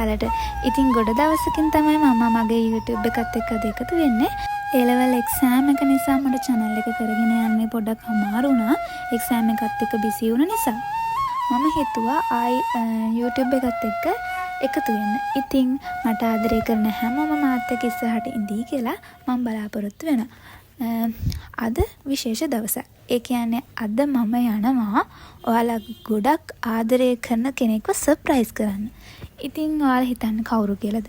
ඔයාලට. ඉතින් ගොඩ දවසකින් තමයි මම මගේ YouTube එකත් එක්ක එකතු වෙන්නේ. A-level exam එක නිසා මට channel එක කරගෙන යන්න පොඩ්ඩක් අමාරු වුණා. exam එකත් එක්ක busy වුණ නිසා. මම හිතුවා ආයි YouTube එකත් එක්ක එකතු වෙන්න. ඉතින් මට ආදරය කරන හැමෝම මාත් එක්ක ඉස්සරහට ඉඳී කියලා මම බලාපොරොත්තු වෙනවා. අද විශේෂ දවසක්. ඒ කියන්නේ අද මම යනවා ඔයාලා ගොඩක් ආදරය කරන කෙනෙක්ව සර්ප්‍රයිස් කරන්න. ඉතින් ඔයාලා හිතන්න කවුරු කියලාද?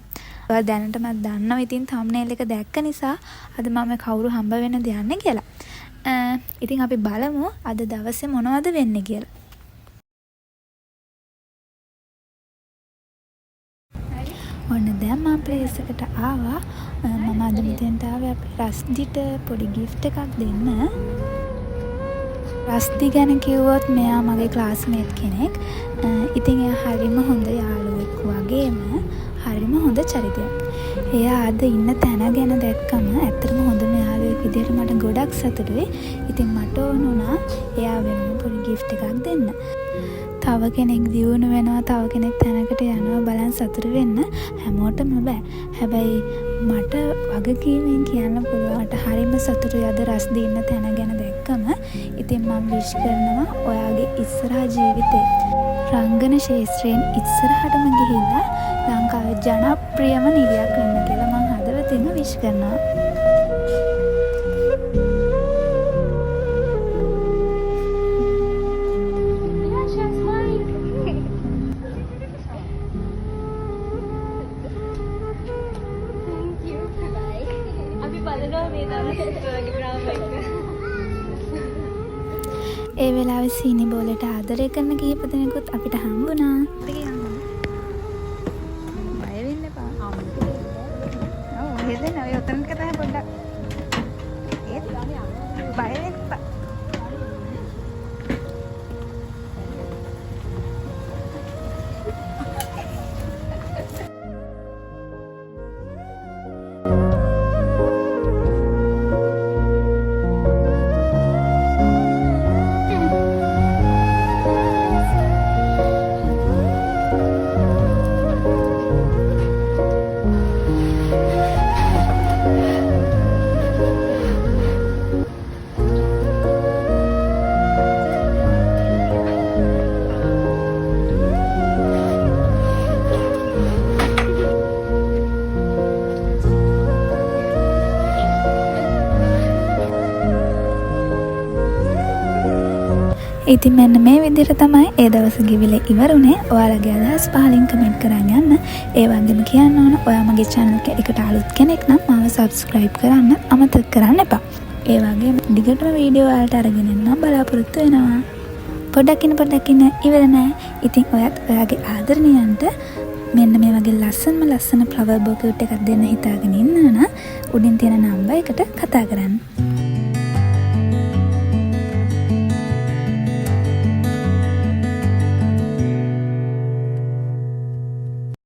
ඔයාලා දැනටමත් දන්නවා ඉතින් thumbnail එක දැක්ක නිසා අද මම කවුරු හම්බ වෙන්නද යන්නේ කියලා. ඉතින් අපි බලමු අද දවසේ මොනවද වෙන්නේ කියලා. ඔන්න දැන් මම ප්ලේස් එකට ආවා. මම අද මෙතෙන්ට ආවේ අපේ රස්දිට පොඩි gift එකක් දෙන්න. රස්දි ගැන කිව්වොත් මෙයා මගේ ක්ලාස්මේට් කෙනෙක්. ඉතින් එයා හරිම හොඳ යාළුවෙක් වගේම හරිම හොඳ චරිතයක්. එයා අද ඉන්න තැන ගැන දැක්කම ඇත්තටම හොඳම යාළුවෙක් විදිහට මට ගොඩක් සතුටුයි. ඉතින් මට ඕන වුණා එයා වෙනුවෙන් පොඩි gift එකක් දෙන්න. තව කෙනෙක් දියුණු වෙනවා, තව කෙනෙක් තැනකට යනවා බලන් සතුටු වෙන්න හැමෝටම බෑ. හැබැයි මට වගකීමෙන් කියන්න පුළුවන් මට හරිම සතුටුයි අද රස්දි ඉන්න තැන ගැන දැක්කම. ඉතින් මම විශ් කරනවා ඔයාගේ ඉස්සරහා ජීවිතේ රංගන ශාස්ත්‍රයෙන් ඉස්සරහටම ගිහිල්ලා ලංකාවේ ජනප්‍රියම නිලියක් වෙන්න කියලා මම හදවතින්ම විශ් කරනවා. ඒ වෙලාවේ සීනි බෝලට ආදරය කරන කීප දෙනෙකුත් අපිට හම්බුණා. බය වෙන්න එපා. ඔව් හෙදෙන ඔය උතනක තමයි පොඩ්ඩක්. ඒත් බය වෙන්න එපා. ඉතින් මෙන්න මේ විදිහට තමයි ඒ දවස් ගිවිල ඉවරුනේ. ඔයාලගේ අදහස් පහලින් කමෙන්ට් කරන් යන්න. ඒ වගේම කියන්න ඕන ඔයා මගේ channel එකට අලුත් කෙනෙක් නම් මාව subscribe කරන්න අමතක කරන්න එපා. ඒ වගේම දිගටම වීඩියෝ වලට අරගෙන එන්න බලාපොරොත්තු වෙනවා. පොඩ්ඩක් ඉන්න ඉවර නෑ. ඉතින් ඔයත් ඔයාගේ ආදරණීයන්ට මෙන්න මේ වගේ ලස්සන flower bouquet එකක් දෙන්න හිතාගෙන ඉන්නවනම් උඩින් තියෙන නම්බර් එකට කතා කරන්න.